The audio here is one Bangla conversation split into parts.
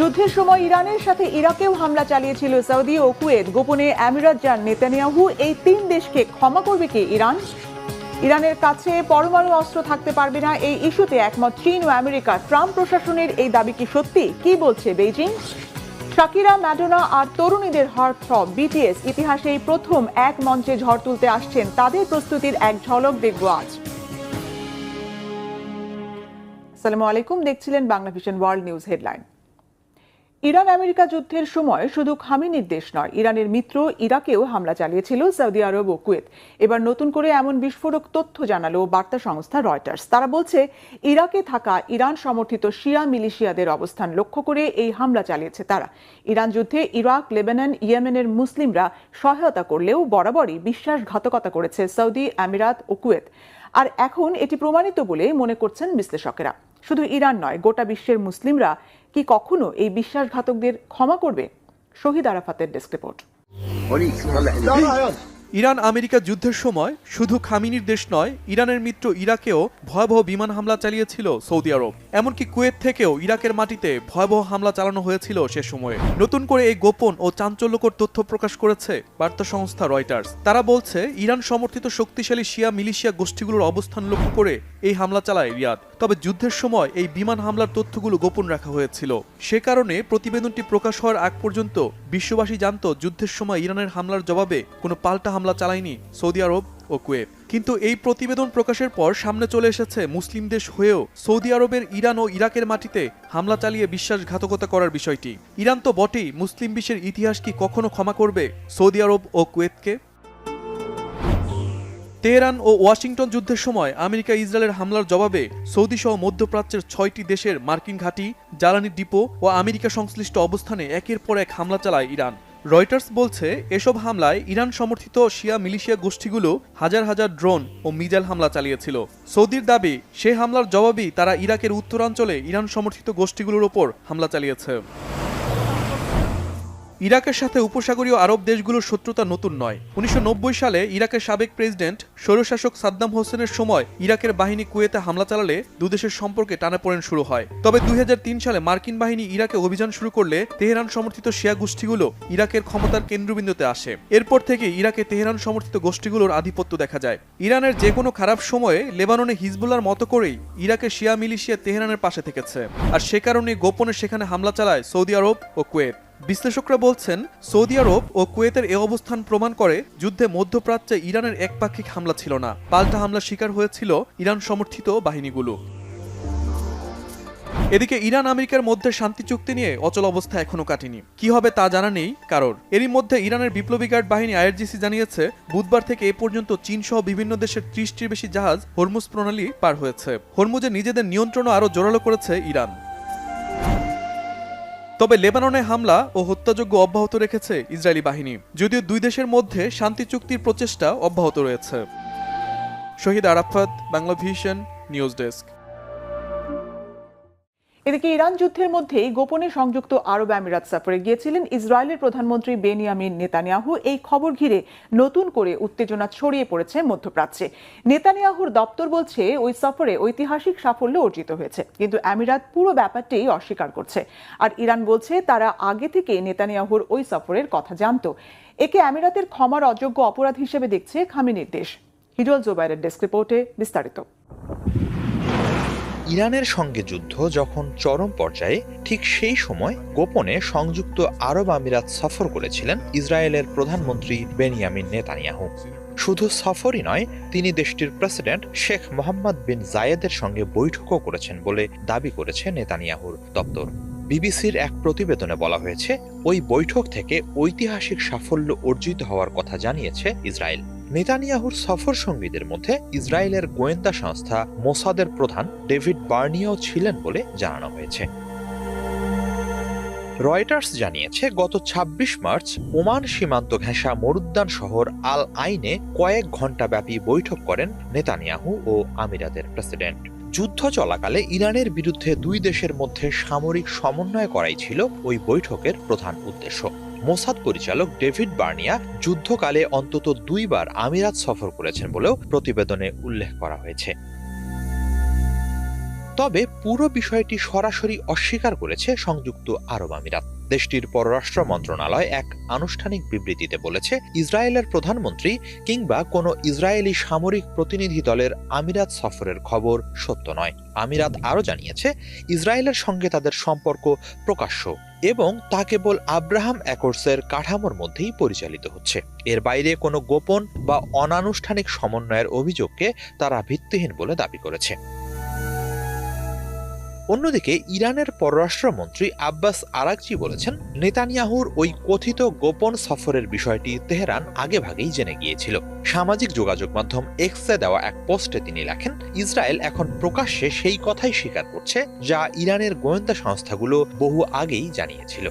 যুদ্ধের সময় ইরানের সাথে ইরাকেও হামলা চালিয়েছিল সৌদি ও কুয়েত। গোপনে আমিরাত যান নেতানিয়াহু। এই তিন দেশকে ক্ষমা করবে কি ইরান? ইরানের কাছে পরমাণু অস্ত্র থাকতে পারবে না, এই ইস্যুতে একমত চীন ও আমেরিকা। ট্রাম্প প্রশাসনের এই দাবি কি সত্যি? কি বলছে বেইজিং? শাকিরা, ম্যাডোনা আর তরুণীদের হার্টথ্রব বিটিএস ইতিহাসেই প্রথম এক মঞ্চে ঝড় তুলতে আসছেন। তাদের প্রস্তুতির এক ঝলক দেখব আজ। আসসালামু আলাইকুম, দেখছিলেন Bangla vision world news headline. Iran America যুদ্ধের সময় শুধু খামেনির দেশ নয়, ইরানের মিত্র ইরাকেও হামলা চালিয়েছিল সৌদি আরব ও কুয়েত। এবার নতুন করে এমন বিস্ফোরক তথ্য জানালো বার্তা সংস্থা রয়টার্স। তারা বলছে, ইরাকে থাকা ইরান সমর্থিত শিয়া মিলিশিয়াদের অবস্থান লক্ষ্য করে এই হামলা চালিয়েছে তারা। ইরান যুদ্ধে ইরাক, লেবানন, ইয়েমেনের মুসলিমরা সহায়তা করলেও বরাবরই বিশ্বাসঘাতকতা করেছে সৌদি, আমিরাত ও কুয়েত। আর এখন এটি প্রমাণিত বলে মনে করছেন বিশ্লেষকেরা। শুধু ইরান নয়, গোটা বিশ্বের মুসলিমরা কি কখনো এই বিশ্বাসঘাতকদের ক্ষমা করবে? শহীদ আরাফাতের ডেস্ক রিপোর্ট। ইরান আমেরিকা যুদ্ধের সময় শুধু খামেনির দেশ নয়, ইরানের মিত্র ইরাকেও ভয়াবহ বিমান হামলা চালিয়েছিল সৌদি আরব। এমনকি কুয়েত থেকেও ইরাকের মাটিতে ভয়াবহ হামলা চালানো হয়েছিল সে সময়ে। নতুন করে এই গোপন ও চাঞ্চল্যকর তথ্য প্রকাশ করেছে বার্তা সংস্থা রয়টার্স। তারা বলছে, ইরান সমর্থিত শক্তিশালী শিয়া মিলিশিয়া গোষ্ঠীগুলোর অবস্থান লক্ষ্য করে এই হামলা চালায় রিয়াদ। তবে যুদ্ধের সময় এই বিমান হামলার তথ্যগুলো গোপন রাখা হয়েছিল। সে কারণে প্রতিবেদনটি প্রকাশ হওয়ার আগ পর্যন্ত বিশ্ববাসী জানত যুদ্ধের সময় ইরানের হামলার জবাবে কোনো পাল্টা হামলা চালায়নি সৌদি আরব ও কুয়েত। কিন্তু এই প্রতিবেদন প্রকাশের পর সামনে চলে এসেছে মুসলিম দেশ হয়েও সৌদি আরবের ইরান ও ইরাকের মাটিতে হামলা চালিয়ে বিশ্বাসঘাতকতা করার বিষয়টি। ইরান তো বটেই, মুসলিম বিশ্বের ইতিহাস কি কখনো ক্ষমা করবে সৌদি আরব ও কুয়েতকে? তেহরান ও ওয়াশিংটন যুদ্ধের সময় আমেরিকা ইসরায়েলের হামলার জবাবে সৌদি সহ মধ্যপ্রাচ্যের 6টি দেশের মার্কিন ঘাঁটি, জ্বালানি ডিপো ও আমেরিকা সংশ্লিষ্ট অবস্থানে একের পর এক হামলা চালায় ইরান। রয়টার্স বলছে, এসব হামলায় ইরান সমর্থিত শিয়া মিলিশিয়া গোষ্ঠীগুলো হাজার হাজার ড্রোন ও মিসাইল হামলা চালিয়েছিল। সৌদির দাবি, সে হামলার জবাবেই তারা ইরাকের উত্তরাঞ্চলে ইরান সমর্থিত গোষ্ঠীগুলোর ওপর হামলা চালিয়েছে। ইরাকের সাথে উপসাগরীয় আরব দেশগুলোর শত্রুতা নতুন নয়। 1990 সালে ইরাকের সাবেক প্রেসিডেন্ট স্বৈরশাসক সাদ্দাম হোসেনের সময় ইরাকের বাহিনী কুয়েতে হামলা চালালে দুদেশের সম্পর্কে টানাপোড়েন শুরু হয়। তবে 2003 সালে মার্কিন বাহিনী ইরাকে অভিযান শুরু করলে তেহরান সমর্থিত শিয়া গোষ্ঠীগুলো ইরাকের ক্ষমতার কেন্দ্রবিন্দুতে আসে। এরপর থেকে ইরাকে তেহরান সমর্থিত গোষ্ঠীগুলোর আধিপত্য দেখা যায়। ইরানের যে কোনো খারাপ সময়ে লেবাননে হিজবুল্লাহর মতো করেই ইরাকের শিয়া মিলিশিয়া তেহরানের পাশে থেকেছে। আর সে কারণে গোপনে সেখানে হামলা চালায় সৌদি আরব ও কুয়েত। বিশ্লেষকরা বলছেন, সৌদি আরব ও কুয়েতের এ অবস্থান প্রমাণ করে যুদ্ধে মধ্যপ্রাচ্যে ইরানের একপাক্ষিক হামলা ছিল না, পাল্টা হামলার শিকার হয়েছিল ইরান সমর্থিত বাহিনীগুলো। এদিকে ইরান আমেরিকার মধ্যে শান্তি চুক্তি নিয়ে অচল অবস্থা এখনো কাটেনি। কি হবে তা জানা নেই কারোর। এরই মধ্যে ইরানের বিপ্লবী গার্ড বাহিনী আইআরজিসি জানিয়েছে, বুধবার থেকে এ পর্যন্ত চীন সহ বিভিন্ন দেশের 30টির বেশি জাহাজ হরমুজ প্রণালী পার হয়েছে। হরমুজে নিজেদের নিয়ন্ত্রণও আরও জোরালো করেছে ইরান। তবে লেবাননে হামলা ও হত্যাযজ্ঞ অব্যাহত রেখেছে ইসরায়েলি বাহিনী, যদিও দুই দেশের মধ্যে শান্তি চুক্তির প্রচেষ্টা অব্যাহত রয়েছে। Shahid Arafat, Bangla vision news desk. এদিকে ইরান যুদ্ধের মধ্যেই গোপনে সংযুক্ত আরব আমিরাত সফরে গিয়েছিলেন ইসরায়েলের প্রধানমন্ত্রী বেনিয়ামিন নেতানিয়াহু। এই খবর ঘিরে নতুন করে উত্তেজনা ছড়িয়ে পড়েছে মধ্যপ্রাচ্যে। নেতানিয়াহুর দপ্তর বলছে, ওই সফরে ঐতিহাসিক সাফল্য অর্জিত হয়েছে, কিন্তু আমিরাত পুরো ব্যাপারটি অস্বীকার করছে। আর ইরান বলছে, তারা আগে থেকে নেতানিয়াহুর ওই সফরের কথা জানত। একে আমিরাতের ক্ষমার অযোগ্য অপরাধ হিসেবে দেখছে খামেনির দেশ। হিজল জোবাইরের ডেস্ক রিপোর্টে বিস্তারিত। ইরানের সঙ্গে যুদ্ধ যখন চরম পর্যায়ে, ঠিক সেই সময় গোপনে সংযুক্ত আরব আমিরাত সফর করেছিলেন ইসরায়েলের প্রধানমন্ত্রী বেনিয়ামিন নেতানিয়াহু। শুধু সফরই নয়, তিনি দেশটির প্রেসিডেন্ট শেখ মোহাম্মদ বিন জায়েদের সঙ্গে বৈঠকও করেছেন বলে দাবি করেছে নেতানিয়াহুর দপ্তর। বিবিসির এক প্রতিবেদনে বলা হয়েছে, ওই বৈঠক থেকে ঐতিহাসিক সাফল্য অর্জিত হওয়ার কথা জানিয়েছে ইসরায়েল। নেতানিয়াহুর সফর সঙ্গীদের মধ্যে ইসরায়েলের গোয়েন্দা সংস্থা মোসাদের প্রধান ডেভিড বার্নিও ছিলেন বলে জানানো হয়েছে। রয়টার্স জানিয়েছে, গত 26 মার্চ ওমান সীমান্ত ঘেঁষা মরুদ্যান শহর আল আইনে কয়েক ঘণ্টাব্যাপী বৈঠক করেন নেতানিয়াহু ও আমিরাতের প্রেসিডেন্ট। যুদ্ধ চলাকালে ইরানের বিরুদ্ধে দুই দেশের মধ্যে সামরিক সমন্বয় করাই ছিল ওই বৈঠকের প্রধান উদ্দেশ্য। মোসাদ পরিচালক ডেভিড বার্নিয়া যুদ্ধকালে অন্তত 2 বার আমিরাত সফর করেছেন বলেও প্রতিবেদনে উল্লেখ করা হয়েছে। তবে পুরো বিষয়টি সরাসরি অস্বীকার করেছে সংযুক্ত আরব আমিরাত। দেশটির পররাষ্ট্র মন্ত্রণালয় এক আনুষ্ঠানিক বিবৃতিতে বলেছে, ইসরায়েলের প্রধানমন্ত্রী কিংবা কোনো ইসরায়েলি সামরিক প্রতিনিধি দলের আমিরাত সফরের খবর সত্য নয়। আমিরাত আরও জানিয়েছে, ইসরায়েলের সঙ্গে তাদের সম্পর্ক প্রকাশ্য এবং তা কেবল আব্রাহাম অ্যাকর্ডসের কাঠামোর মধ্যেই পরিচালিত হচ্ছে। এর বাইরে কোনো গোপন বা অনানুষ্ঠানিক সমন্বয়ের অভিযোগকে তারা ভিত্তিহীন বলে দাবি করেছে। অন্যদিকে ইরানের পররাষ্ট্রমন্ত্রী আব্বাস আরাকচি বলেছেন, নেতানিয়াহুর ওই কথিত গোপন সফরের বিষয়টি তেহরান আগেভাগেই জেনে গিয়েছিল। সামাজিক যোগাযোগ মাধ্যম এক্সে দেওয়া এক পোস্টে তিনি লেখেন, ইসরায়েল এখন প্রকাশ্যে সেই কথাই স্বীকার করছে যা ইরানের গোয়েন্দা সংস্থাগুলো বহু আগেই জানিয়েছিল।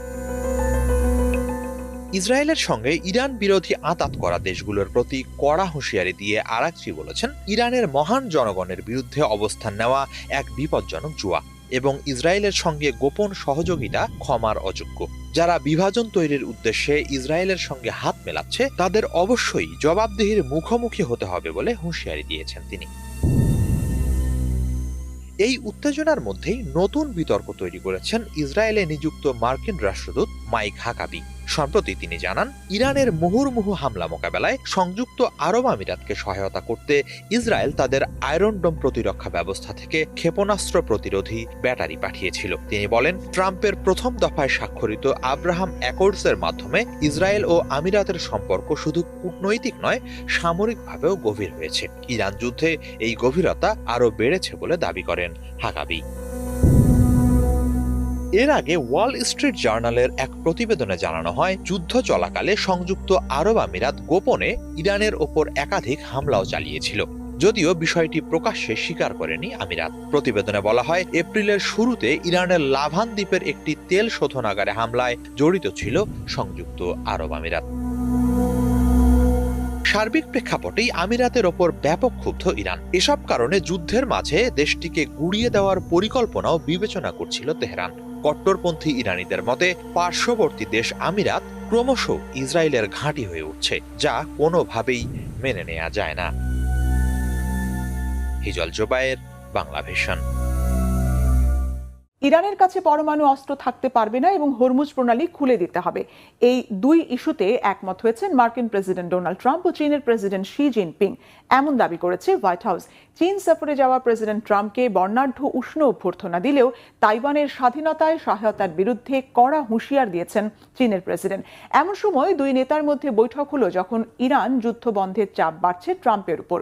ইসরায়েলের সঙ্গে ইরান বিরোধী আঁতাত করা দেশগুলোর প্রতি কড়া হুঁশিয়ারি দিয়ে আরাকচি বলেছেন, ইরানের মহান জনগণের বিরুদ্ধে অবস্থান নেওয়া এক বিপজ্জনক জুয়া এবং ইসরায়েলের সঙ্গে গোপন সহযোগিতা ক্ষমার অযোগ্য। যারা বিভাজন তৈরির উদ্দেশ্যে ইসরায়েলের সঙ্গে হাত মেলাচ্ছে তাদের অবশ্যই জবাবদিহির মুখোমুখি হতে হবে বলে হুঁশিয়ারি দিয়েছেন তিনি। এই উত্তেজনার মধ্যেই নতুন বিতর্ক তৈরি করেছেন ইসরায়েলে নিযুক্ত মার্কিন রাষ্ট্রদূত মাইক হাকাবি। সম্প্রতি তিনি জানান, ইরানের মুহুর্মুহু হামলা মোকাবেলায় সংযুক্ত আরব আমিরাতকে সহায়তা করতে ইসরায়েল তাদের আয়রন ডোম প্রতিরক্ষা ব্যবস্থা থেকে ক্ষেপণাস্ত্র প্রতিরোধী ব্যাটারি পাঠিয়েছিল। তিনি বলেন, ট্রাম্পের প্রথম দফায় স্বাক্ষরিত আব্রাহাম অ্যাকর্ডসের মাধ্যমে ইসরায়েল ও আমিরাতের সম্পর্ক শুধু কূটনৈতিক নয়, সামরিকভাবেও গভীর হয়েছে। ইরান যুদ্ধে এই গভীরতা আরও বেড়েছে বলে দাবি করেন হাকাবি। এর আগে ওয়াল স্ট্রিট জার্নালের এক প্রতিবেদনে জানানো হয়, যুদ্ধ চলাকালে সংযুক্ত আরব আমিরাত গোপনে ইরানের ওপর একাধিক হামলাও চালিয়েছিল, যদিও বিষয়টি প্রকাশ্যে স্বীকার করেনি আমিরাত। প্রতিবেদনে বলা হয়, এপ্রিলের শুরুতে ইরানের লাভান দ্বীপের একটি তেল শোধনাগারে হামলায় জড়িত ছিল সংযুক্ত আরব আমিরাত। সার্বিক প্রেক্ষাপটেই আমিরাতের ওপর ব্যাপক ক্ষুব্ধ ইরান। এসব কারণে যুদ্ধের মাঝে দেশটিকে গুড়িয়ে দেওয়ার পরিকল্পনাও বিবেচনা করছিল তেহরান। কট্টরপন্থী ইরানিদের মতে, পার্শ্ববর্তী দেশ আমিরাত ক্রমশ ইসরায়েলের ঘাঁটি হয়ে উঠছে, যা কোনোভাবেই মেনে নেওয়া যায় না। হিজল জোবায়ের, বাংলা ভিশন। ইরানের কাছে পরমাণু অস্ত্র থাকতে পারবে না এবং হরমুজ প্রণালী খুলে দিতে হবে, এই দুই ইস্যুতে একমত হয়েছেন মার্কিন প্রেসিডেন্ট ডোনাল্ড ট্রাম্প ও চীনের প্রেসিডেন্ট শি জিনপিং। এমন দাবি করেছে হোয়াইট হাউস। চীন সফরে যাওয়া প্রেসিডেন্ট ট্রাম্পকে বর্ণাঢ্য উষ্ণ অভ্যর্থনা দিলেও তাইওয়ানের স্বাধীনতায় সহায়তার বিরুদ্ধে কড়া হুঁশিয়ার দিয়েছেন চীনের প্রেসিডেন্ট। এমন সময় দুই নেতার মধ্যে বৈঠক হলো যখন ইরান যুদ্ধ বন্ধের চাপ বাড়ছে ট্রাম্পের উপর।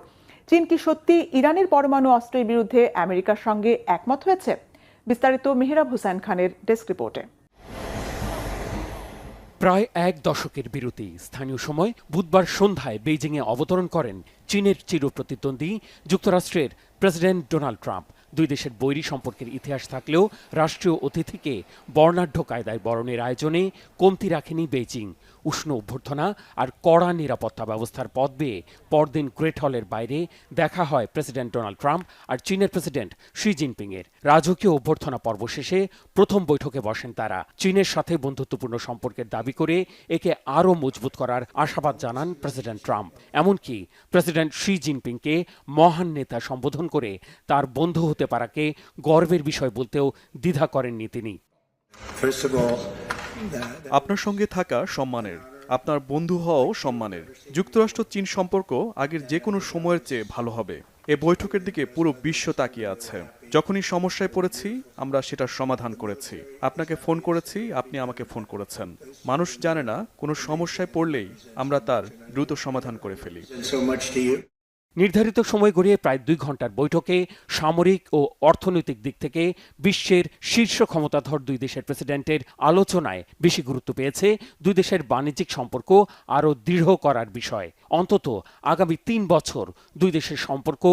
চীন কি সত্যি ইরানের পরমাণু অস্ত্রের বিরুদ্ধে আমেরিকার সঙ্গে একমত হয়েছে? বিস্তারিত মেহরাব হুসাইন খানের ডেস্ক রিপোর্টে। প্রায় এক দশকের বিরতি স্থানীয় সময় বুধবার সন্ধ্যায় বেইজিংয়ে অবতরণ করেন চীনের চিরপ্রতিদ্বন্দ্বী যুক্তরাষ্ট্রের প্রেসিডেন্ট ডোনাল্ড ট্রাম্প। দুই দেশের বৈরী সম্পর্কের ইতিহাস থাকলেও রাষ্ট্রীয় অতিথিকে বর্ণাঢ্য কায়দায় বরণের আয়োজনে কমতি রাখেনি বেইজিং। উষ্ণ অভ্যর্থনা আর কড়া নিরাপত্তা ব্যবস্থার পথ বেয়ে পরদিন গ্রেট হলের বাইরে দেখা হয় প্রেসিডেন্ট ডোনাল্ড ট্রাম্প আর চীনের প্রেসিডেন্ট শি জিনপিং এর। রাজকীয় অভ্যর্থনা পর্ব শেষে প্রথম বৈঠকে বসেন তারা। চীনের সাথে বন্ধুত্বপূর্ণ সম্পর্কের দাবি করে একে আরও মজবুত করার আশাবাদ জানান প্রেসিডেন্ট ট্রাম্প। এমনকি প্রেসিডেন্ট শি জিনপিংকে মহান নেতা সম্বোধন করে তার বন্ধু হতে পারাকে গর্বের বিষয় বলতেও দ্বিধা করেননি তিনি। আপনার সঙ্গে থাকা সম্মানের, আপনার বন্ধু হওয়াও সম্মানের। যুক্তরাষ্ট্র চীন সম্পর্ক আগের যে কোনো সময়ের চেয়ে ভালো হবে। এ বৈঠকের দিকে পুরো বিশ্ব তাকিয়ে আছে। যখনই সমস্যায় পড়েছি আমরা সেটার সমাধান করেছি। আপনাকে ফোন করেছি, আপনি আমাকে ফোন করেছেন। মানুষ জানে না, কোনো সমস্যায় পড়লেই আমরা তার দ্রুত সমাধান করে ফেলি। নির্ধারিত সময় গড়িয়ে প্রায় 2 ঘন্টার বৈঠকে সামরিক ও অর্থনৈতিক দিক থেকে বিশ্বের শীর্ষ ক্ষমতাধর দুই দেশের প্রেসিডেন্টের আলোচনায় বেশি গুরুত্ব পেয়েছে দুই দেশের বাণিজ্যিক সম্পর্ক আরও দৃঢ় করার বিষয়। অন্তত আগামী 3 বছর দুই দেশের সম্পর্ক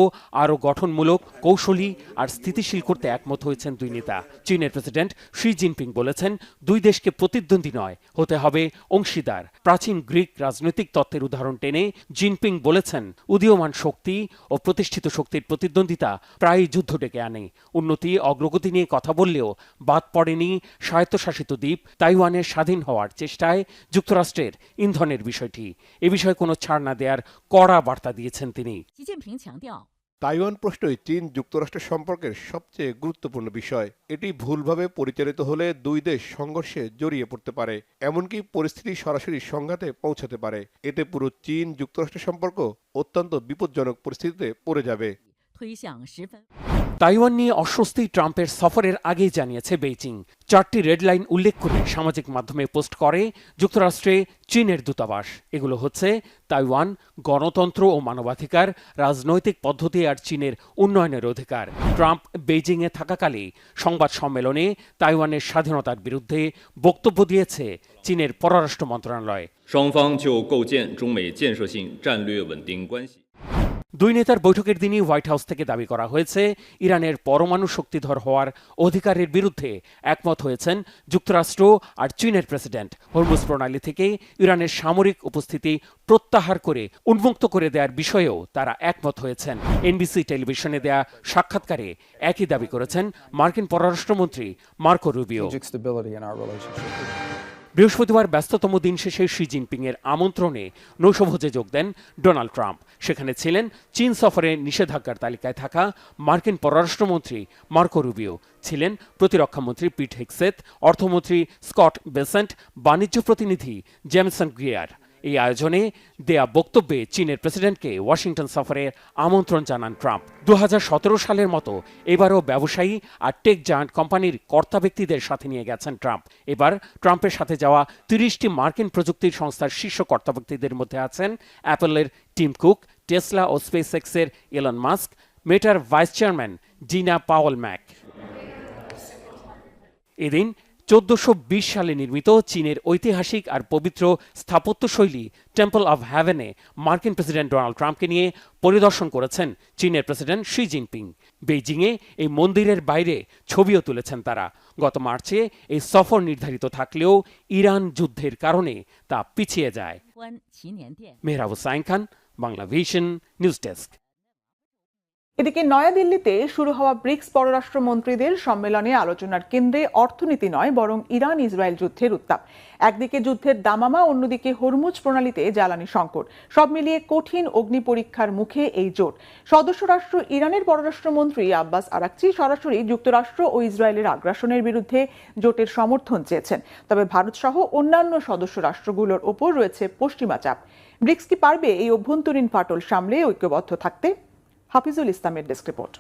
আরও গঠনমূলক, কৌশলী আর স্থিতিশীল করতে একমত হয়েছেন দুই নেতা। চীনের প্রেসিডেন্ট শি জিনপিং বলেছেন, দুই দেশকে প্রতিদ্বন্দ্বী নয়, হতে হবে অংশীদার। প্রাচীন গ্রিক রাজনৈতিক তত্ত্বের উদাহরণ টেনে জিনপিং বলেছেন, উদীয়মান শক্তি ও প্রতিষ্ঠিত শক্তির প্রতিদ্বন্দ্বিতা প্রায়ই যুদ্ধ ডেকে আনে। উন্নতি অগ্রগতি নিয়ে কথা বললেও বাদ পড়েনি স্বায়ত্তশাসিত দ্বীপ তাইওয়ানের স্বাধীন হওয়ার চেষ্টায় যুক্তরাষ্ট্রের ইন্ধনের বিষয়টি। এ বিষয়ে কোনো ছাড় না দেওয়ার কড়া বার্তা দিয়েছেন তিনি। তাইওয়ান প্রশ্নই চীন যুক্তরাষ্ট্রের সম্পর্কের সবচেয়ে গুরুত্বপূর্ণ বিষয়। এটি ভুলভাবে পরিচালিত হলে দুই দেশ সংঘর্ষে জড়িয়ে পড়তে পারে, এমনকি পরিস্থিতি সরাসরি সংঘাতে পৌঁছাতে পারে। এতে পুরো চীন যুক্তরাষ্ট্রের সম্পর্ক অত্যন্ত বিপজ্জনক পরিস্থিতিতে পড়ে যাবে। তাইওয়ান নিয়ে অস্বস্তি ট্রাম্পের সফরের আগেই জানিয়েছে বেইজিং। 4টি রেড লাইন উল্লেখ করে সামাজিক মাধ্যমে পোস্ট করে যুক্তরাষ্ট্রে চীনের দূতাবাস। এগুলো হচ্ছে তাইওয়ান, গণতন্ত্র ও মানবাধিকার, রাজনৈতিক পদ্ধতি আর চীনের উন্নয়নের অধিকার। ট্রাম্প বেইজিংয়ে থাকাকালে সংবাদ সম্মেলনে তাইওয়ানের স্বাধীনতার বিরুদ্ধে বক্তব্য দিয়েছে চীনের পররাষ্ট্র মন্ত্রণালয়। 双方就构建中美建设性战略稳定关系。 দুই নেতার বৈঠকের দিনই হোয়াইট হাউস থেকে দাবি করা হয়েছে ইরানের পরমাণু শক্তিধর হওয়ার অধিকারের বিরুদ্ধে একমত হয়েছেন যুক্তরাষ্ট্র আর চীনের প্রেসিডেন্ট। হরমুজ প্রণালী থেকে ইরানের সামরিক উপস্থিতি প্রত্যাহার করে উন্মুক্ত করে দেওয়ার বিষয়েও তারা একমত হয়েছেন। এনবিসি টেলিভিশনে দেয়া সাক্ষাৎকারে একই দাবি করেছেন মার্কিন পররাষ্ট্রমন্ত্রী মার্কো রুবিও। বৃহস্পতিবার ব্যস্ততম দিন শেষে শি জিনপিং এর আমন্ত্রণে নৌশভোজে যোগ দেন ডোনাল্ড ট্রাম্প। সেখানে ছিলেন চীন সফরে নিষেধাজ্ঞার তালিকায় থাকা মার্কিন পররাষ্ট্রমন্ত্রী মার্কো রুবিও, ছিলেন প্রতিরক্ষামন্ত্রী পিট হেগসেথ, অর্থমন্ত্রী স্কট বেসেন্ট, বাণিজ্য প্রতিনিধি জেমসন গ্রিয়ার। এই আয়োজনে দেয়া বক্তব্যে চীনের প্রেসিডেন্টকে ওয়াশিংটন সফরের আমন্ত্রণ জানান ট্রাম্প। 2017 সালের মতো এবারও ব্যবসায়ী আর টেক জায়ান্ট কোম্পানির কর্তা ব্যক্তিদের সাথে নিয়ে গেছেন ট্রাম্প। এবার ট্রাম্পের সাথে যাওয়া 30টি মার্কিন প্রযুক্তির সংস্থার শীর্ষ কর্তা ব্যক্তিদের মধ্যে আছেন অ্যাপলের টিম কুক, টেসলা ও স্পেস এক্সের এলন মাস্ক, মেটার ভাইস চেয়ারম্যান জিনা পাওয়েল ম্যাক। এদিন 1420 সালে নির্মিত চীনের ঐতিহাসিক আর পবিত্র স্থাপত্যশৈলী টেম্পল অব হ্যাভেনে মার্কিন প্রেসিডেন্ট ডোনাল্ড ট্রাম্পকে নিয়ে পরিদর্শন করেছেন চীনের প্রেসিডেন্ট শি জিনপিং। বেইজিংয়ে এই মন্দিরের বাইরে ছবিও তুলেছেন তারা। গত মার্চে এই সফর নির্ধারিত থাকলেও ইরান যুদ্ধের কারণে তা পিছিয়ে যায়। Mehrab Hussain Khan, Bangla vision, news desk. এদিকে নয়াদিল্লিতে শুরু হওয়া ব্রিক্স পররাষ্ট্রমন্ত্রীদের সম্মেলনে আলোচনার কেন্দ্রে অর্থনীতি নয় বরং ইরান ইসরায়েল যুদ্ধের উত্তাপ। একদিকে যুদ্ধের দামামা, অন্যদিকে হরমুজ প্রণালীতে জ্বালানি সংকট। সব মিলিয়ে কঠিন অগ্নি পরীক্ষার মুখে এই জোট। সদস্য রাষ্ট্র ইরানের পররাষ্ট্রমন্ত্রী আব্বাস আরাকচি সরাসরি যুক্তরাষ্ট্র ও ইসরায়েলের আগ্রাসনের বিরুদ্ধে জোটের সমর্থন চেয়েছেন। তবে ভারত সহ অন্যান্য সদস্য রাষ্ট্রগুলোর ওপর রয়েছে পশ্চিমা চাপ। ব্রিক্স কি পারবে এই অভ্যন্তরীণ ফাটল সামলে ঐক্যবদ্ধ থাকতে? হাফিজুল ইসলামের ডেস্ক রিপোর্ট।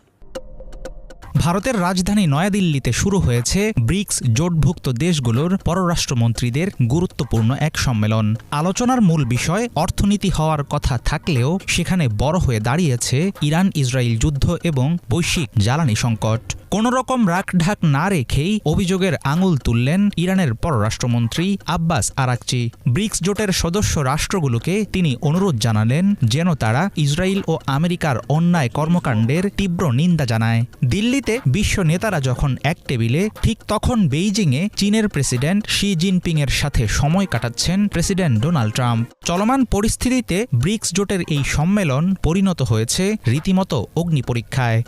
ভারতের রাজধানী নয়াদিল্লিতে শুরু হয়েছে ব্রিক্স জোটভুক্ত দেশগুলোর পররাষ্ট্রমন্ত্রীদের গুরুত্বপূর্ণ এক সম্মেলন। আলোচনার মূল বিষয় অর্থনীতি হওয়ার কথা থাকলেও সেখানে বড় হয়ে দাঁড়িয়েছে ইরান ইসরায়েল যুদ্ধ এবং বৈশ্বিক জ্বালানি সংকট। কোনো রকম রাখঢাক না রেখেই অভিযোগের আঙুল তুললেন ইরানের পররাষ্ট্রমন্ত্রী আব্বাস আরাকচি। ব্রিক্স জোটের সদস্য রাষ্ট্রগুলোকে তিনি অনুরোধ জানালেন যেন তারা ইসরায়েল ও আমেরিকার অন্যায় কর্মকাণ্ডের তীব্র নিন্দা জানায়। দিল্লিতে বিশ্ব নেতারা যখন এক টেবিলে, ঠিক তখন বেইজিংয়ে চীনের প্রেসিডেন্ট শি জিনপিংয়ের সাথে সময় কাটাচ্ছেন প্রেসিডেন্ট ডোনাল্ড ট্রাম্প। চলমান পরিস্থিতিতে ব্রিক্স জোটের এই সম্মেলন পরিণত হয়েছে রীতিমতো অগ্নিপরীক্ষায়।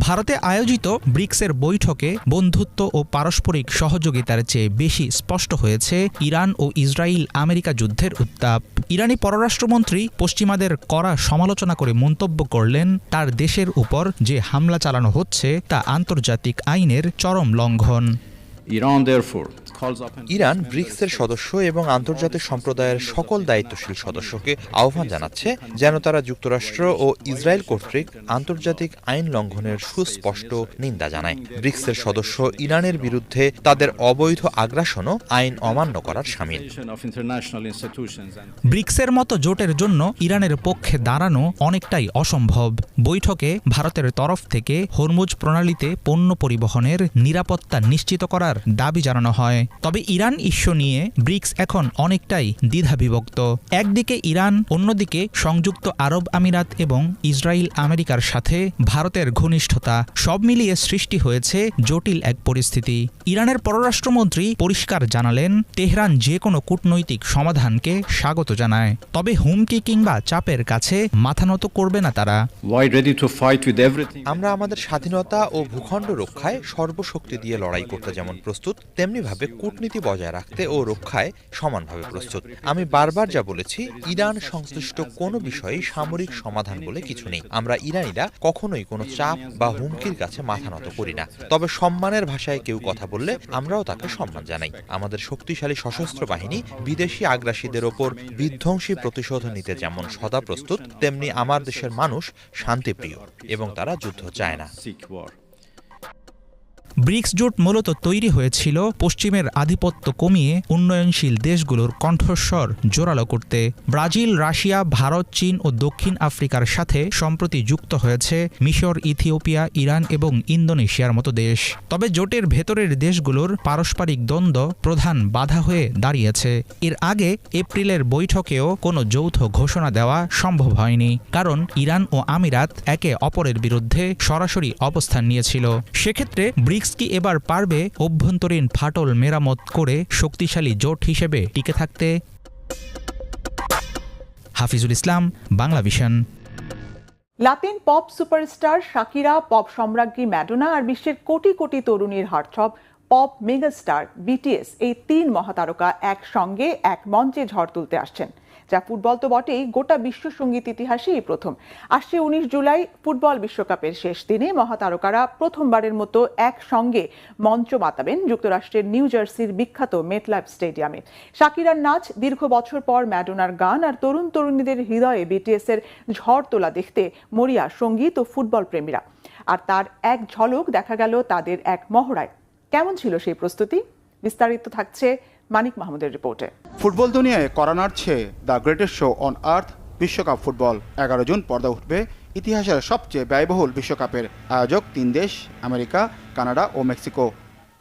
ভারতে আয়োজিত ব্রিক্সের বৈঠকে বন্ধুত্ব ও পারস্পরিক সহযোগিতার চেয়ে বেশি স্পষ্ট হয়েছে ইরান ও ইসরায়েল আমেরিকা যুদ্ধের উত্তাপ। ইরানি পররাষ্ট্রমন্ত্রী পশ্চিমাদের কড়া সমালোচনা করে মন্তব্য করলেন তার দেশের উপর যে হামলা চালানো হচ্ছে তা আন্তর্জাতিক আইনের চরম লঙ্ঘন। ইরান ব্রিক্সের সদস্য এবং আন্তর্জাতিক সম্প্রদায়ের সকল দায়িত্বশীল সদস্যকে আহ্বান জানাচ্ছে যেন তারা যুক্তরাষ্ট্র ও ইসরায়েল কর্তৃক আন্তর্জাতিক আইন লঙ্ঘনের সুস্পষ্ট নিন্দা জানায়। ব্রিক্সের সদস্য ইরানের বিরুদ্ধে তাদের অবৈধ আগ্রাসনও আইন অমান্য করার শামিল। ব্রিক্সের মতো জোটের জন্য ইরানের পক্ষে দাঁড়ানো অনেকটাই অসম্ভব। বৈঠকে ভারতের তরফ থেকে হরমুজ প্রণালীতে পণ্য পরিবহনের নিরাপত্তা নিশ্চিত করার দাবি জানানো হয়। তবে ইরান ইস্যু নিয়ে ব্রিক্স এখন অনেকটাই দ্বিধাবিভক্ত। একদিকে ইরান, অন্যদিকে সংযুক্ত আরব আমিরাত এবং ইসরায়েল আমেরিকার সাথে ভারতের ঘনিষ্ঠতা, সব মিলিয়ে সৃষ্টি হয়েছে জটিল এক পরিস্থিতি। ইরানের পররাষ্ট্রমন্ত্রী পরিষ্কার জানালেন তেহরান যে কোনো কূটনৈতিক সমাধানকে স্বাগত জানায়, তবে হুমকি কিংবা চাপের কাছে মাথা নত করবে না তারা। আমরা আমাদের স্বাধীনতা ও ভূখণ্ড রক্ষায় সর্বশক্তি দিয়ে লড়াই করতে যেমন প্রস্তুত, তেমনিভাবে কূটনীতি বজায় রাখতে ও রক্ষায় সমানভাবে প্রস্তুত। আমি বারবার যা বলেছি, ইরান সংশ্লিষ্ট কোনো বিষয়ে সামরিক সমাধান বলে কিছু নেই। আমরা ইরানিরা কখনোই কোনো চাপ বা হুমকির কাছে মাথা নত করি না। তবে সম্মানের ভাষায় কেউ কথা বললে আমরাও তাকে সম্মান জানাই। আমাদের শক্তিশালী সশস্ত্র বাহিনী বিদেশি আগ্রাসীদের ওপর বিধ্বংসী প্রতিশোধ নিতে যেমন সদা প্রস্তুত, তেমনি আমার দেশের মানুষ শান্তিপ্রিয় এবং তারা যুদ্ধ চায় না। ব্রিক্স জোট মূলত তৈরি হয়েছিল পশ্চিমের আধিপত্য কমিয়ে উন্নয়নশীল দেশগুলোর কণ্ঠস্বর জোরালো করতে। ব্রাজিল, রাশিয়া, ভারত, চীন ও দক্ষিণ আফ্রিকার সাথে সম্প্রতি যুক্ত হয়েছে মিশর, ইথিওপিয়া, ইরান এবং ইন্দোনেশিয়ার মতো দেশ। তবে জোটের ভেতরের দেশগুলোর পারস্পরিক দ্বন্দ্ব প্রধান বাধা হয়ে দাঁড়িয়েছে। এর আগে এপ্রিলের বৈঠকেও কোনো যৌথ ঘোষণা দেওয়া সম্ভব হয়নি, কারণ ইরান ও আমিরাত একে অপরের বিরুদ্ধে সরাসরি অবস্থান নিয়েছিল। সেক্ষেত্রে ব্রিক্স কি এবার পারবে অভ্যন্তরীণ ফাটল মেরামত করে শক্তিশালী জোট হিসেবে টিকে থাকতে? Hafizul Islam, Banglavision. Latin pop superstar Shakira, pop সম্রাজ্ঞী ম্যাডোনা আর বিশ্বের কোটি কোটি তরুণীর হার্টথ্রব পপ মেগাস্টার বিটিএস, এই তিন মহাতারকা একসঙ্গে এক মঞ্চে ঝড় তুলতে আসছেন, যা ফুটবল তো বটেই, গোটা বিশ্ব সঙ্গীত ইতিহাসেই প্রথম। আসছে 19 জুলাই ফুটবল বিশ্বকাপের শেষ দিনে মহাতারকারা প্রথমবারের মতো একসঙ্গে মঞ্চ মাতাবেন যুক্তরাষ্ট্রের নিউ জার্সির বিখ্যাত মেটলাইফ স্টেডিয়ামে। শাকিরার নাচ, দীর্ঘ বছর পর ম্যাডোনার গান আর তরুণ তরুণীদের হৃদয়ে বিটিএস এর ঝড় তোলা দেখতে মরিয়া সঙ্গীত ও ফুটবল প্রেমীরা। আর তার এক ঝলক দেখা গেল তাদের এক মহড়ায়। কেমন ছিল সেই প্রস্তুতি? বিস্তারিত থাকছে মানিক মাহমুদের রিপোর্টে। ফুটবল দুনিয়ায় করা নাড়ছে the greatest show on earth বিশ্বকাপ ফুটবল। 11 জুন পর্দা উঠবে ইতিহাসের সবচেয়ে ব্যয়বহুল বিশ্বকাপের। আয়োজক 3 দেশ, আমেরিকা, কানাডা ও মেক্সিকো।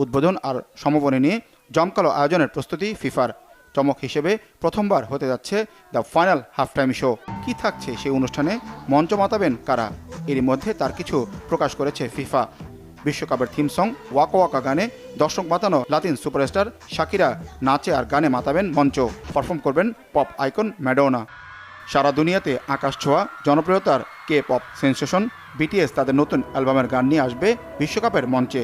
উদ্বোধন আর সমাপনী নিয়ে জমকালো আয়োজনের প্রস্তুতি ফিফার। চমক হিসেবে প্রথমবার হতে যাচ্ছে the final half time show. কি থাকছে সেই অনুষ্ঠানে, মঞ্চ মাতাবেন কারা, এরই মধ্যে তার কিছু প্রকাশ করেছে ফিফা। বিশ্বকাপের থিম সং ওয়াকা ওয়াকা গানে দর্শক মাতানো লাতিন সুপারস্টার শাকিরা নাচে আর গানে মাতাবেন মঞ্চ। পারফর্ম করবেন পপ আইকন ম্যাডোনা। সারা দুনিয়াতে আকাশ ছোঁয়া জনপ্রিয়তার কে পপ সেন্সেশন বিটিএস তাদের নতুন অ্যালবামের গান নিয়ে আসবে বিশ্বকাপের মঞ্চে।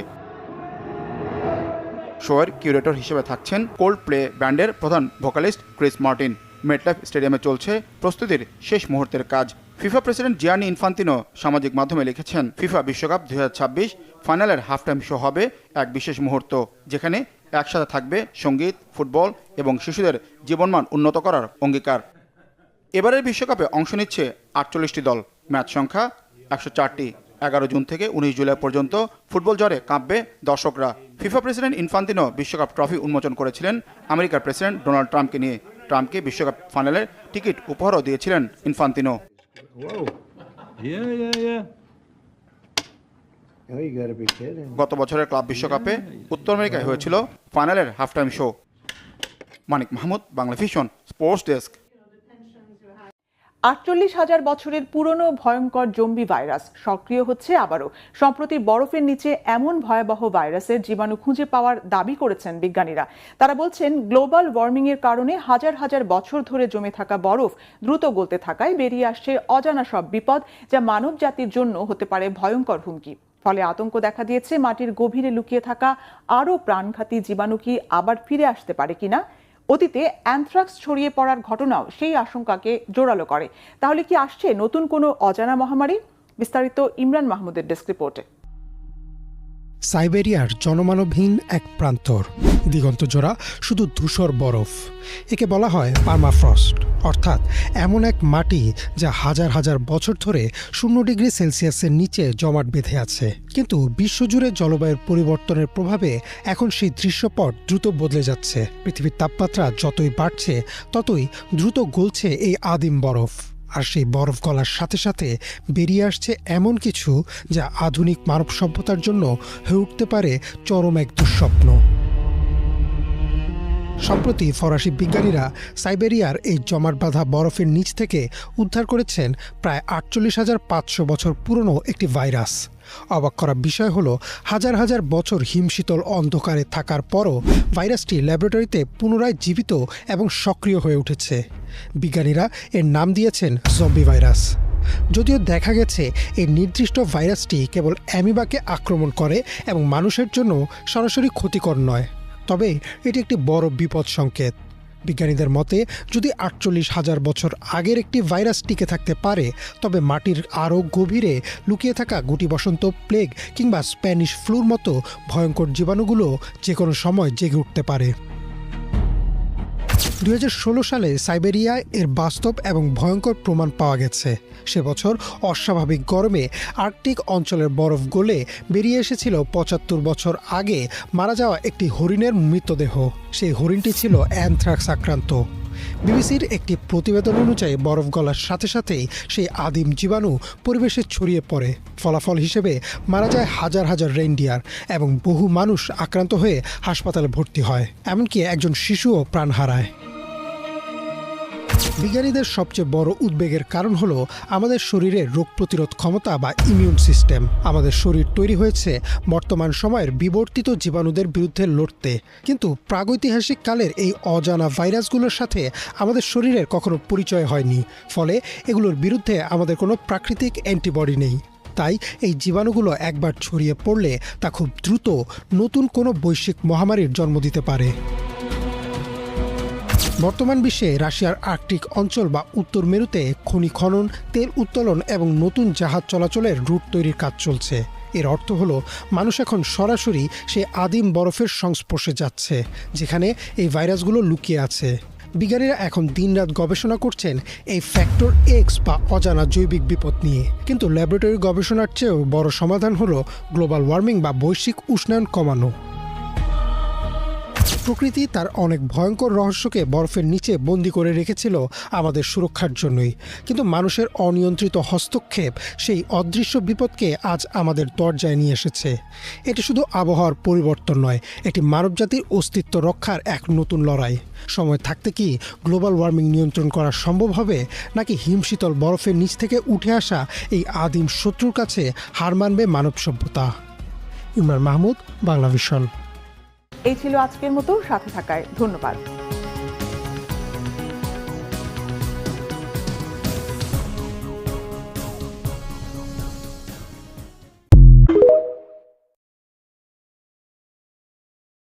শোয়ের কিউরেটর হিসেবে থাকছেন কোল্ড প্লে ব্যান্ডের প্রধান ভোকালিস্ট ক্রিস মার্টিন। মেটলাইফ স্টেডিয়ামে চলছে প্রস্তুতির শেষ মুহূর্তের কাজ। ফিফা প্রেসিডেন্ট জিয়ানি ইনফান্তিনো সামাজিক মাধ্যমে লিখেছেন, ফিফা বিশ্বকাপ 2026 ফাইনালের হাফ টাইম শো হবে এক বিশেষ মুহূর্ত, যেখানে একসাথে থাকবে সঙ্গীত, ফুটবল এবং শিশুদের জীবনমান উন্নত করার অঙ্গীকার। এবারের বিশ্বকাপে অংশ নিচ্ছে 48টি দল, ম্যাচ সংখ্যা 104টি। 11 জুন থেকে 19 জুলাই পর্যন্ত ফুটবল জ্বরে কাঁপবে দর্শকরা। ফিফা প্রেসিডেন্ট ইনফান্তিনো বিশ্বকাপ ট্রফি উন্মোচন করেছিলেন আমেরিকার প্রেসিডেন্ট ডোনাল্ড ট্রাম্পকে নিয়ে। ট্রাম্পকে বিশ্বকাপ ফাইনালের টিকিট উপহারও দিয়েছিলেন ইনফান্তিনো। গত বছরের ক্লাব বিশ্বকাপে উত্তর আমেরিকায় হয়েছিল ফাইনালের হাফ টাইম শো। মানিক মাহমুদ, বাংলাভিশন, স্পোর্টস ডেস্ক। 48,000 বছরের পুরনো ভয়ঙ্কর জম্বি ভাইরাস সক্রিয় হচ্ছে আবারও। সম্প্রতি বরফের নিচে এমন ভয়াবহ ভাইরাসের জীবাণু খুঁজে পাওয়ার দাবি করেছেন বিজ্ঞানীরা। তারা বলছেন, গ্লোবাল ওয়ার্মিং এর কারণে হাজার হাজার বছর ধরে জমে থাকা বরফ দ্রুত গলতে থাকায় বেরিয়ে আসছে অজানা সব বিপদ, যা মানব জাতির জন্য হতে পারে ভয়ঙ্কর হুমকি। ফলে আতঙ্ক দেখা দিয়েছে মাটির গভীরে লুকিয়ে থাকা আরও প্রাণঘাতী জীবাণু কি আবার ফিরে আসতে পারে কিনা। অতীতে অ্যানথ্রাক্স ছড়িয়ে পড়ার ঘটনাও সেই আশঙ্কাকে জোরালো করে। তাহলে কি আসছে নতুন কোনো অজানা মহামারী? বিস্তারিত ইমরান মাহমুদের ডেস্ক রিপোর্টে। সাইবেরিয়ার জনমানবহীন এক প্রান্তর, দিগন্তজোড়া শুধু ধূসর বরফ। একে বলা হয় পার্মাফ্রস্ট, অর্থাৎ এমন এক মাটি যা হাজার হাজার বছর ধরে 0 ডিগ্রি সেলসিয়াসের নিচে জমাট বেঁধে আছে। কিন্তু বিশ্বজুড়ে জলবায়ুর পরিবর্তনের প্রভাবে এখন সেই দৃশ্যপট দ্রুত বদলে যাচ্ছে। পৃথিবীর তাপমাত্রা যতই বাড়ছে ততই দ্রুত গলছে এই আদিম বরফ। আর সেই বরফ গলার সাথে সাথে বেরিয়ে আসছে এমন কিছু যা আধুনিক মানব সভ্যতার জন্য হয়ে উঠতে পারে চরম এক দুঃস্বপ্ন। সম্প্রতি ফরাসি বিজ্ঞানীরা সাইবেরিয়ার এই জমাট বাঁধা বরফের নিচ থেকে উদ্ধার করেছেন প্রায় 48,500 বছর পুরনো একটি ভাইরাস। অবাক করা বিষয় হলো, হাজার হাজার বছর হিমশীতল অন্ধকারে থাকার পরও ভাইরাসটি ল্যাবরেটরিতে পুনরায় জীবিত এবং সক্রিয় হয়ে উঠেছে। বিজ্ঞানীরা এর নাম দিয়েছেন জম্বি ভাইরাস। যদিও দেখা গেছে এই নির্দিষ্ট ভাইরাসটি কেবল অ্যামিবাকে আক্রমণ করে এবং মানুষের জন্য সরাসরি ক্ষতিকর নয়, তবে এটি একটি বড় বিপদ সংকেত। বিজ্ঞানীদের মতে যদি 48,000 বছর আগের একটি ভাইরাস টিকে থাকতে পারে, তবে মাটির আরও গভীরে লুকিয়ে থাকা গুটি বসন্ত, প্লেগ কিংবা স্প্যানিশ ফ্লুর মতো ভয়ঙ্কর জীবাণুগুলো যে কোনো সময় জেগে উঠতে পারে। 2016 সালে সাইবেরিয়ায় এর বাস্তব এবং ভয়ঙ্কর প্রমাণ পাওয়া গেছে। সে বছর অস্বাভাবিক গরমে আর্কটিক অঞ্চলের বরফ গলে বেরিয়ে এসেছিল 75 বছর আগে মারা যাওয়া একটি হরিণের মৃতদেহ। সেই হরিণটি ছিল অ্যানথ্রাক্স আক্রান্ত। বিবিসির একটি প্রতিবেদন অনুযায়ী বরফ গলার সাথে সাথেই সেই আদিম জীবাণু পরিবেশে ছড়িয়ে পড়ে। ফলাফল হিসেবে মারা যায় হাজার হাজার রেইনডিয়ার এবং বহু মানুষ আক্রান্ত হয়ে হাসপাতালে ভর্তি হয়, এমনকি একজন শিশুও প্রাণ হারায়। বিজ্ঞানীদের সবচেয়ে বড় উদ্বেগের কারণ হলো আমাদের শরীরের রোগ প্রতিরোধ ক্ষমতা বা ইমিউন সিস্টেম। আমাদের শরীর তৈরি হয়েছে বর্তমান সময়ের বিবর্তিত জীবাণুদের বিরুদ্ধে লড়তে, কিন্তু প্রাগৈতিহাসিক কালের এই অজানা ভাইরাসগুলোর সাথে আমাদের শরীরের কখনো পরিচয় হয়নি, ফলে এগুলোর বিরুদ্ধে আমাদের কোনো প্রাকৃতিক অ্যান্টিবডি নেই। তাই এই জীবাণুগুলো একবার ছড়িয়ে পড়লে তা খুব দ্রুত নতুন কোনো বৈশ্বিক মহামারীর জন্ম দিতে পারে। বর্তমান বিশ্বে রাশিয়ার আর্কটিক অঞ্চল বা উত্তর মেরুতে খনি খনন, তেল উত্তোলন এবং নতুন জাহাজ চলাচলের রুট তৈরির কাজ চলছে। এর অর্থ হলো মানুষ এখন সরাসরি সেই আদিম বরফের সংস্পর্শে যাচ্ছে যেখানে এই ভাইরাসগুলো লুকিয়ে আছে। বিজ্ঞানীরা এখন দিনরাত গবেষণা করছেন এই ফ্যাক্টর এক্স বা অজানা জৈবিক বিপদ নিয়ে, কিন্তু ল্যাবরেটরি গবেষণার চেয়েও বড় সমাধান হলো গ্লোবাল ওয়ার্মিং বা বৈশ্বিক উষ্ণায়ন কমানো। প্রকৃতি তার অনেক ভয়ঙ্কর রহস্যকে বরফের নিচে বন্দি করে রেখেছিল আমাদের সুরক্ষার জন্যই, কিন্তু মানুষের অনিয়ন্ত্রিত হস্তক্ষেপ সেই অদৃশ্য বিপদকে আজ আমাদের দরজায় নিয়ে এসেছে। এটি শুধু আবহাওয়ার পরিবর্তন নয়, এটি মানবজাতির অস্তিত্ব রক্ষার এক নতুন লড়াই। সময় থাকতে কি গ্লোবাল ওয়ার্মিং নিয়ন্ত্রণ করা সম্ভব হবে, নাকি হিমশীতল বরফের নিচ থেকে উঠে আসা এই আদিম শত্রুর কাছে হার মানবে মানব সভ্যতা? ইমরান মাহমুদ, বাংলা ভিশন। এই ছিল আজকের মতো, সাথে থাকায় ধন্যবাদ।